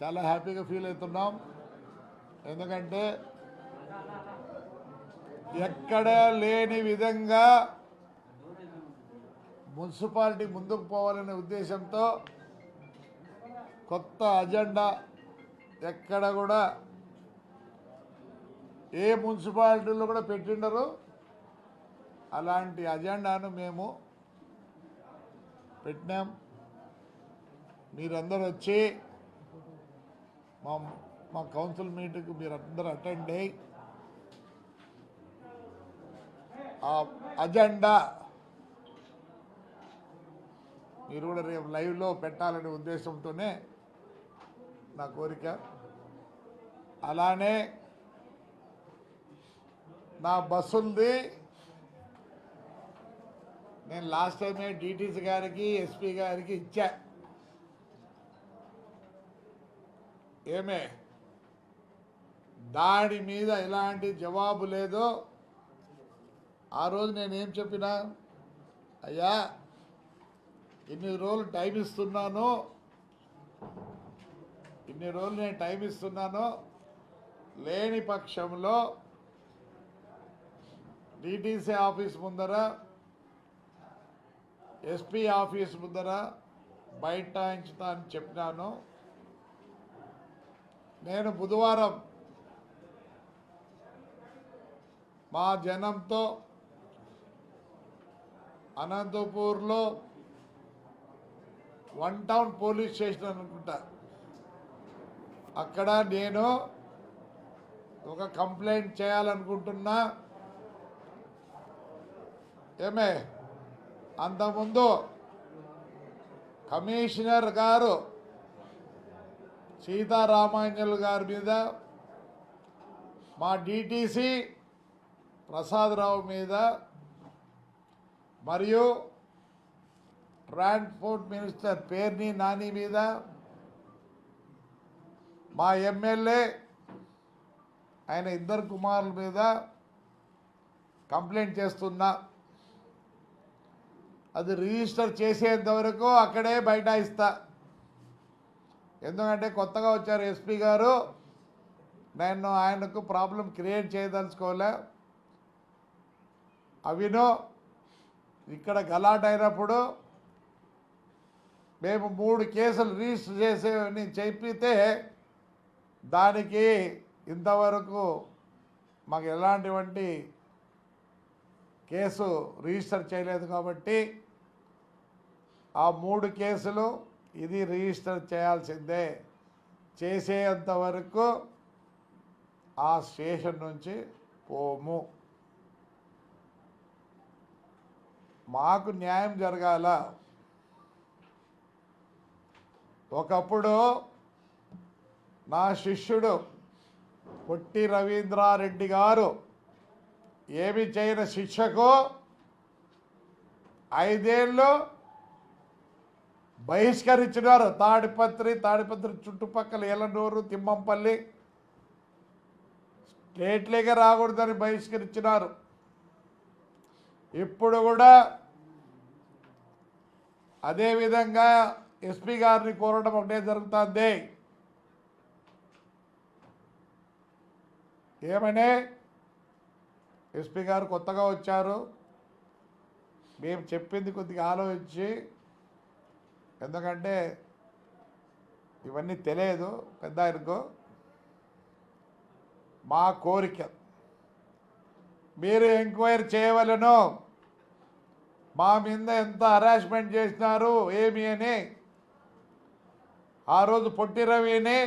చాలా హ్యాపీగా ఫీల్ అవుతున్నాం. ఎందుకంటే ఎక్కడ లేని విధంగా మున్సిపాలిటీ ముందుకు పోవాలనే ఉద్దేశంతో కొత్త అజెండా ఎక్కడ కూడా ఏ మున్సిపాలిటీలో కూడా పెట్టిండరు. అలాంటి అజెండాను మేము పెట్టినాం. మీరందరూ వచ్చి మా కౌన్సిల్ మీటింగ్కి మీరందరూ అటెండ్ అయ్యి ఆ అజెండా మీరు కూడా రేపు లైవ్లో పెట్టాలనే ఉద్దేశంతోనే నా కోరిక. అలానే నా బస్సులది నేను లాస్ట్ టైమే డిటీసీ గారికి ఎస్పీ గారికి ఇచ్చా. ఏమే దాడి మీద ఎలాంటి జవాబు లేదో ఆ రోజు నేనేం చెప్పినా, అయ్యా ఇన్ని రోజులు టైం ఇస్తున్నాను, లేని పక్షంలో డిటీసీ ఆఫీస్ ముందర ఎస్పీ ఆఫీస్ ముందర బైఠాయించుతా అని చెప్పినాను. నేను బుధవారం మా జనంతో అనంతపూర్లో 1 టౌన్ పోలీస్ స్టేషన్ అనుకుంటా, అక్కడ నేను ఒక కంప్లైంట్ చేయాలనుకుంటున్నా. ఏమే అంతకుముందు కమిషనర్ గారు సీతారామాంజల్ గారి మీద, మా డిటీసీ ప్రసాదరావు మీద, మరియు ట్రాన్స్పోర్ట్ మినిస్టర్ పేర్ని నాని మీద, మా ఎమ్మెల్యే ఆయన 2 కుమారుల మీద కంప్లైంట్ చేస్తున్నా. అది రిజిస్టర్ చేసేంత వరకు అక్కడే బైఠాయిస్తా. ఎందుకంటే కొత్తగా వచ్చారు ఎస్పీ గారు, నేను ఆయనకు ప్రాబ్లం క్రియేట్ చేయదలుచుకోలే. అవినో ఇక్కడ గలాట్ అయినప్పుడు మేము 3 కేసులు రిజిస్టర్ చేసేవని చెప్పితే దానికి ఇంతవరకు మాకు ఎలాంటి కేసు రిజిస్టర్ చేయలేదు. కాబట్టి ఆ 3 కేసులు ఇది రిజిస్టర్ చేయాల్సిందే. చేసేంత వరకు ఆ స్టేషన్ నుంచి పోము. మాకు న్యాయం జరగాల. ఒకప్పుడు నా శిష్యుడు పొట్టి రవీంద్రారెడ్డి గారు ఏమి చేయని శిక్షకు 5 ఏళ్ళు బహిష్కరించినారు. తాడిపత్రి చుట్టుపక్కల ఎలనూరు, తిమ్మంపల్లి స్టేట్లేగా రాకూడదని బహిష్కరించినారు. ఇప్పుడు కూడా అదేవిధంగా ఎస్పీ గారిని కోరడం ఒకటే జరుగుతుంది. ఏమనే ఎస్పీ గారు కొత్తగా వచ్చారు, మేము చెప్పింది కొద్దిగా ఆలోచించి, ఎందుకంటే ఇవన్నీ తెలియదు పెద్ద ఆయనకు, మా కోరిక మీరు ఎంక్వైరీ చేయవలను. మా మీద ఎంత హరాస్మెంట్ చేసినారు ఏమి అని. ఆ రోజు పొట్టి రవిని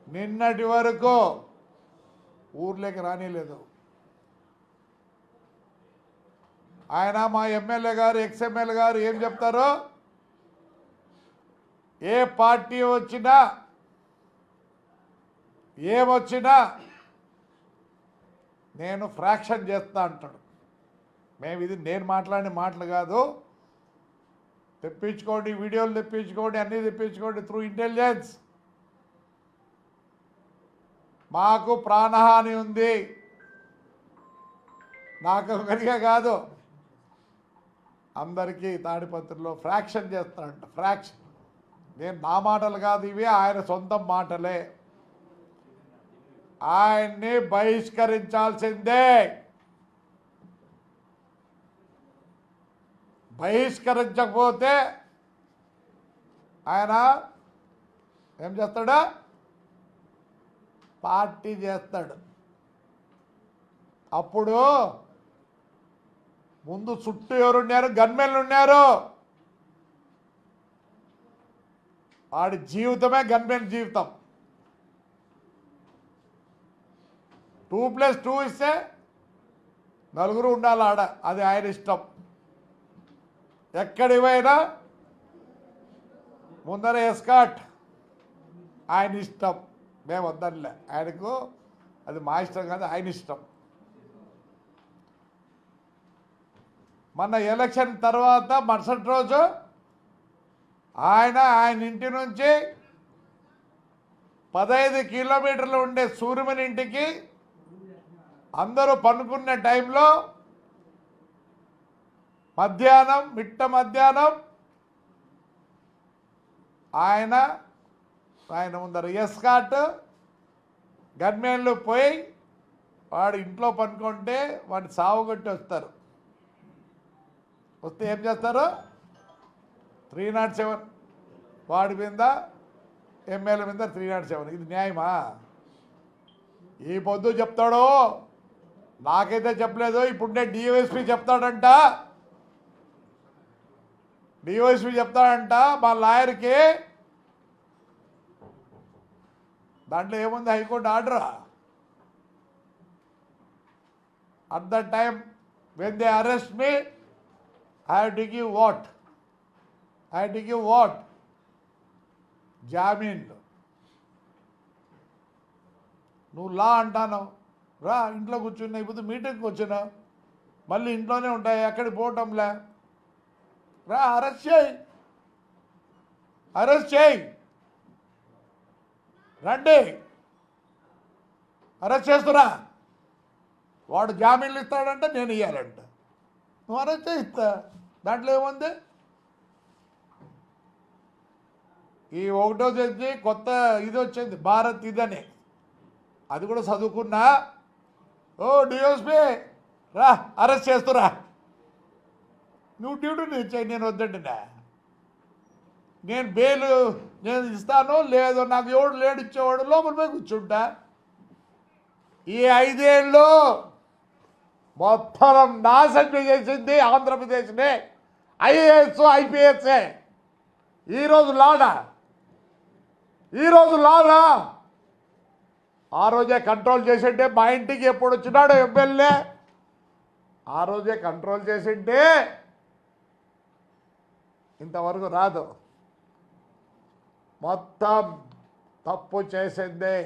నిన్నటి వరకు ఊర్లోకి రానిలేదు. ఆయన మా ఎమ్మెల్యే గారు, ఎక్స్ఎమ్మెల్యే గారు ఏం చెప్తారో, ఏ పార్టీ వచ్చినా ఏమొచ్చినా నేను ఫ్రాక్షన్ చేస్తా అంటాడు. ఇది నేను మాట్లాడిన మాటలు కాదు. తెప్పించుకోండి, వీడియోలు తెప్పించుకోండి, అన్నీ తెప్పించుకోండి త్రూ ఇంటెలిజెన్స్. మాకు ప్రాణహాని ఉంది. నాకు ఒకరిగా కాదు, అందరికీ తాడిపత్రిలో ఫ్రాక్షన్ చేస్తాడంట. ఫ్రాక్షన్ నేను నా మాటలు కాదు ఇవి, ఆయన సొంత మాటలే. ఆయన్ని బహిష్కరించాల్సిందే. బహిష్కరించకపోతే ఆయన ఏం చేస్తాడు? పార్టీ చేస్తాడు. అప్పుడు ముందు చుట్టూ ఎవరున్నారు? గన్మెన్లు ఉన్నారు. వాడి జీవితమే గన్మెన్ జీవితం. 2+2 ఇస్తే నలుగురు ఉండాలి ఆడ, అది ఆయన ఇష్టం. ఎక్కడికి పోయినా ముందర ఎస్కాట్, ఆయన ఇష్టం. మేము వద్దనిలే, ఆయనకు అది మా ఇష్టం కాదు, ఆయన ఇష్టం. మొన్న ఎలక్షన్ తర్వాత మరుసటి రోజు ఆయన ఇంటి నుంచి 15 కిలోమీటర్లు ఉండే సూర్యమని ఇంటికి అందరూ పనుకున్న టైంలో మిట్ట మధ్యాహ్నం ఆయన ముందర ఎస్కాట్ గన్మెన్లు పోయి వాడు ఇంట్లో పనుకుంటే వాడిని సావుగొట్టి వస్తారు. వస్తే ఏం చేస్తారు? 307 వాడి మీద, ఎమ్మెల్యే మీద 307. ఇది న్యాయమా? ఈ పొద్దు చెప్తాడు, నాకైతే చెప్పలేదు. ఇప్పుడుండే డివైఎస్పీ చెప్తాడంట. డివైఎస్పీ చెప్తాడంట మా లాయర్కి. దాంట్లో ఏముంది? High court order. At the time when they arrest me, I have to give what? I have to give what? జామీన్లు. నువ్వు లా అంటాను, రా ఇంట్లో కూర్చున్నా. ఇప్పుడు మీటింగ్కి వచ్చినా మళ్ళీ ఇంట్లోనే ఉంటాయి, ఎక్కడికి పోవటంలే. రా, అరెస్ట్ చేయి, రండి, అరెస్ట్ చేస్తున్నా. వాడు జామీన్లు ఇస్తాడంటే నేను ఇవ్వాలంట. నువ్వు అరెస్ట్ చేయిస్తా, దాంట్లో ఏముంది? ఈ 1వ తేదీ కొత్త ఇది వచ్చింది, భారత్ ఇదని. అది కూడా చదువుకున్నా. ఓ డిఎస్పీ రా, అరెస్ట్ చేస్తురా. నువ్వు డ్యూటీ ఇచ్చాయి, నేను వద్దండినా. నేను బెయిల్ నేను ఇస్తాను, లేదు నాకు ఎవడు లేడు ఇచ్చేవాడు, లోపల పోయి కూర్చుంటా. ఈ 5 ఏళ్ళు మొత్తం నాశనం చేసింది ఆంధ్రప్రదేశ్నే ఐఏఎస్ ఐపీఎస్ఏ. ఈరోజు లాడా ఆ రోజే కంట్రోల్ చేసింటే, మా ఇంటికి ఎప్పుడు వచ్చినాడో ఎమ్మెల్యే ఆ రోజే కంట్రోల్ చేసింటే ఇంతవరకు రాదు. మొత్తం తప్పు చేసింది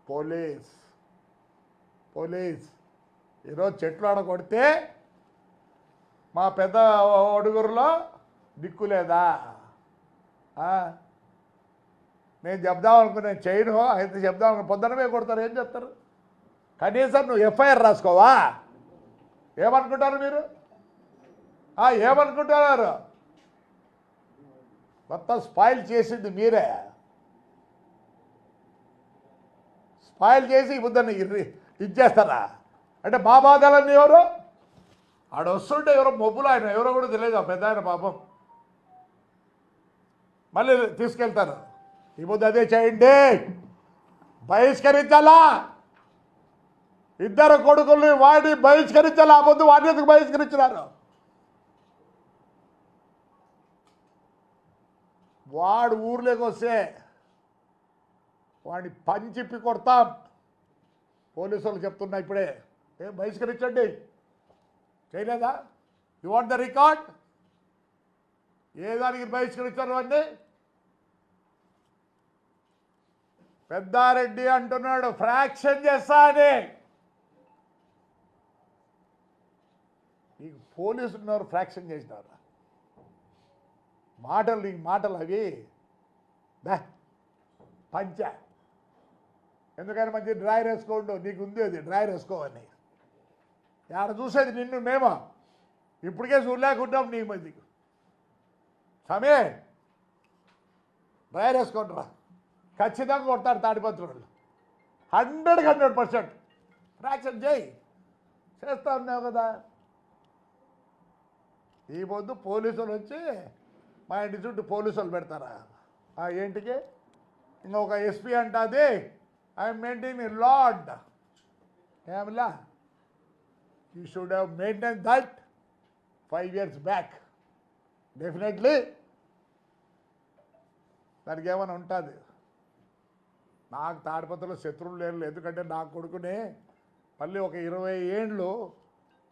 పోలీస్. ఈరోజు చెట్లు ఆడకొడితే మా పెద్ద ఒడుగురులో దిక్కులేదా? నేను చెప్దాం అనుకున్నాను, చేయను. అయితే చెప్దాం అనుకున్నా, పొద్దునమే కొడతారు. ఏం చేస్తారు? కనీసం నువ్వు ఎఫ్ఐఆర్ రాసుకోవా? ఏమనుకుంటారు మీరు? ఏమనుకుంటున్నారు? మొత్తం స్పాయిల్ చేసింది మీరే. స్పాయిల్ చేసి బుద్ధని ఇచ్చేస్తారా? అంటే మా బాధలన్నీ ఎవరు? ఆడ వస్తుంటే ఎవరో మొబ్బులు, ఆయన ఎవరో కూడా తెలియదు, పెద్ద ఆయన పాపం. మళ్ళీ తీసుకెళ్తారు. ఈ బుద్ధి అదే చేయండి, బహిష్కరించాలా. 2 కొడుకుల్ని వాడిని బహిష్కరించాలా. ఆ పొద్దు వాడిని ఎందుకు బహిష్కరించినారు? వాడు ఊర్లోకి వస్తే వాడిని పంచిప్పి కొడతాం. పోలీసు వాళ్ళు చెప్తున్నా ఇప్పుడే, ఏం బహిష్కరించండి. చేయలేదా? You want the record? ఏ దానికి బహిష్కరించారు అన్నీ? పెద్దారెడ్డి అంటున్నాడు ఫ్రాక్షన్ చేస్తా అని. నీకు పోలీసులు ఉన్నారు, ఫ్రాక్షన్ చేసినారు. నీకు మాటలు అవి పంచ. ఎందుకని మంచి డ్రాయర్ వేసుకోండు, నీకు ఉంది అది డ్రాయర్ వేసుకోవని. ఆడ చూసేది నిన్ను మేము ఇప్పటికే చూడలేకుంటాం నీ మందికి. సమే ప్రేయర్ వేసుకుంటారా ఖచ్చితంగా కొడతారు తాడిపత్రులు 100% ఫ్రాక్షన్ చేయి చేస్తా ఉన్నావు కదా. ఈ పొద్దు పోలీసులు వచ్చి మా ఇంటి చుట్టూ పోలీసులు పెడతారా ఏంటికి? ఇంకొక ఎస్పీ అంటుంది ఐఎమ్ మెయింటైనింగ్ లాడ్. ఏమిలా you should have maintain that 5 years back. Definitely దానికి ఏమైనా ఉంటుంది. నాకు తాడిపత్రిలో శత్రువులు లేరు, ఎందుకంటే నా కొడుకుని మళ్ళీ ఒక 20 ఏండ్లు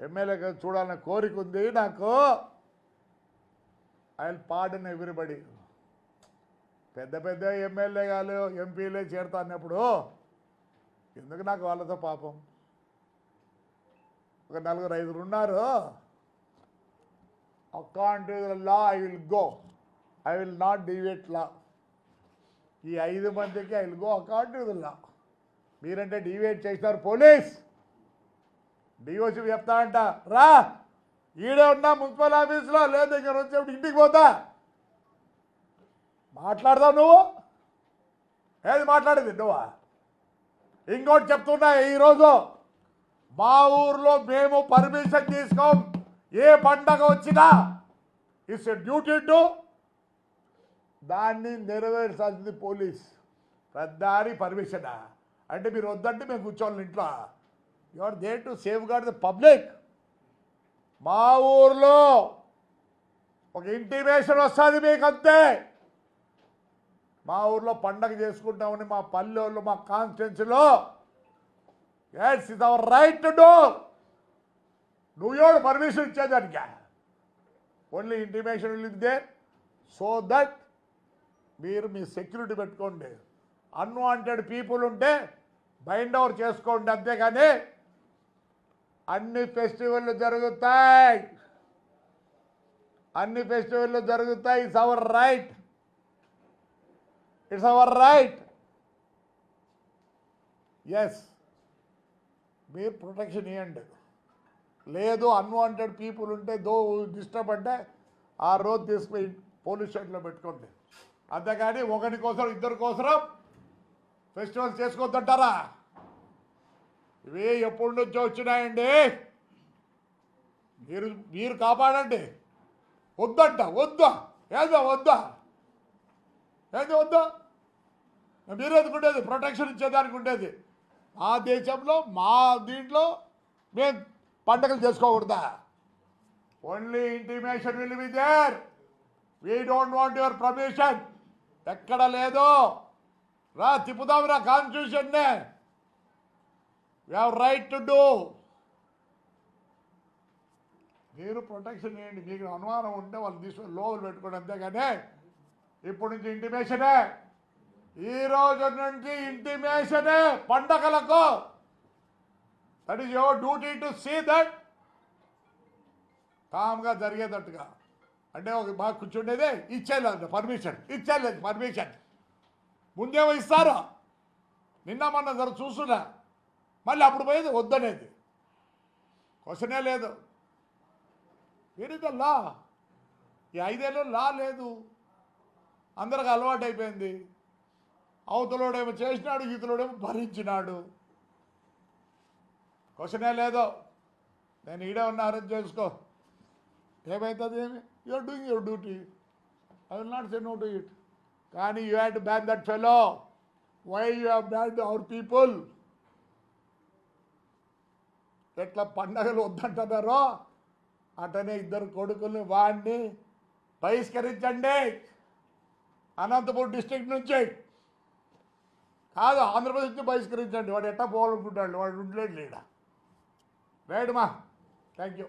ఎమ్మెల్యేగా చూడాలనే కోరిక ఉంది నాకు. I will pardon everybody. పెద్ద పెద్ద ఎమ్మెల్యేగాలు ఎంపీలే చేరుతా అన్నప్పుడు ఎందుకు నాకు వాళ్ళతో పాపం? ఒక 4-5 ఉన్నారు. According to the law I will go, I will not deviate law. ఈ 5 మందికి I will go according to the law. మీరంటే డివేట్ చేసినారు పోలీస్. డిఓసి చెప్తా అంట రా ఈడే ఉన్నా మున్సిపల్ ఆఫీస్లో, లేదు ఇక్కడ వచ్చేప్పుడు ఇంటికి పోతా. మాట్లాడదావు నువ్వు? ఏది మాట్లాడేది నువ్వా? ఇంకోటి చెప్తున్నా, ఈరోజు మా ఊర్లో మేము పర్మిషన్ తీసుకోం. ఏ పండగ వచ్చినా ఇట్స్ డ్యూటీ టు దాన్ని నెరవేర్చాల్సింది పోలీస్. పెద్దారి పర్మిషనా అంటే మీరు వద్దంటే మేము కూర్చోవాలి ఇంట్లో. You are there to safeguard the public. మా ఊర్లో ఒక ఇంటిమేషన్ వస్తుంది మీకు అంతే. మా ఊర్లో పండగ చేసుకుంటామని మా పల్లెల్లో మా కాన్స్టిట్యున్సీలో it's is our right to do. నువ్వు పర్మిషన్ ఇచ్చేదానికా? Only intimation will be there so that మీరు మీ సెక్యూరిటీ పెట్టుకోండి. అన్వాంటెడ్ పీపుల్ ఉంటే బైండ్ ఓవర్ చేసుకోండి, అంతేగాని అన్ని ఫెస్టివల్లు జరుగుతాయి, అన్ని ఫెస్టివల్లు జరుగుతాయి. It's our right, it's our right. Yes, మీరు ప్రొటెక్షన్ ఇవ్వండి. లేదు అన్వాంటెడ్ పీపుల్ ఉంటే డిస్టర్బ్ అంటే ఆ రోజు తీసుకుపోయి పోలీస్ స్టేషన్లో పెట్టుకోండి, అంతేగాని ఒకరి కోసం ఇద్దరి కోసం ఫెస్టివల్స్ చేసుకోవద్దంటారా? ఇవి ఎప్పటి నుంచో వచ్చినాయండి. మీరు కాపాడండి. వద్దంట, వద్దా ఏదో వద్దా, ఏదో వద్దా. మీరు ఎందుకుండేది ప్రొటెక్షన్ ఇచ్చేదానికి ఉండేది. మా దేశంలో మా దీంట్లో మేము పండుగలు చేసుకోకూడదా? Only intimation will be there. We don't want your permission. ఎక్కడ లేదు. రా తిప్పుదాం రా కాన్స్టిట్యూషన్నే. You have right to do. మీరు ప్రొటెక్షన్ చేయండి. మీకు అనుమానం ఉంటే వాళ్ళు తీసుకొని లోపల పెట్టుకోండి, అంతేగాని ఇప్పటి నుంచి ఇంటిమేషనే. ఈ రోజు నుంచి ఇంటిమేషనే పండగలకు. That is your duty to see that కామ్గా జరిగేటట్టుగా. అంటే ఒక బాగా కూర్చుండేదే ఇచ్చేయలేదు పర్మిషన్, ఇచ్చేయలేదు పర్మిషన్. ముందేమో ఇస్తారు, నిన్న మొన్న జర చూస్తున్నా, మళ్ళీ అప్పుడు పోయేది వద్దనేది. క్వశ్చనే లేదు. వేరేదో లా. ఈ 5 ఏళ్ళు లా లేదు, అందరికి అలవాటు అయిపోయింది. అవతలోడేమో చేసినాడు, ఇతలోడేమో భరించినాడు. క్వశ్చనే లేదు. నేను ఈడే ఉన్న అరేంజ్ చేసుకో, ఏమవుతుంది ఏమి. You're doing your duty, I will not say no to it. కానీ you have to ban that fellow. Why you have ban our people? ఎట్లా పండగలు వద్దంటున్నారో అటనే 2 కొడుకుల్ని వాడిని బహిష్కరించండి అనంతపురం డిస్ట్రిక్ట్ నుంచి. కాదు, ఆంధ్రప్రదేశ్ నుంచి బహిష్కరించండి. వాడు ఎట్టా పోవాలనుకుంటాడు, వాడు ఉండలేడు లేడా. రైట్ మా, థ్యాంక్ యూ.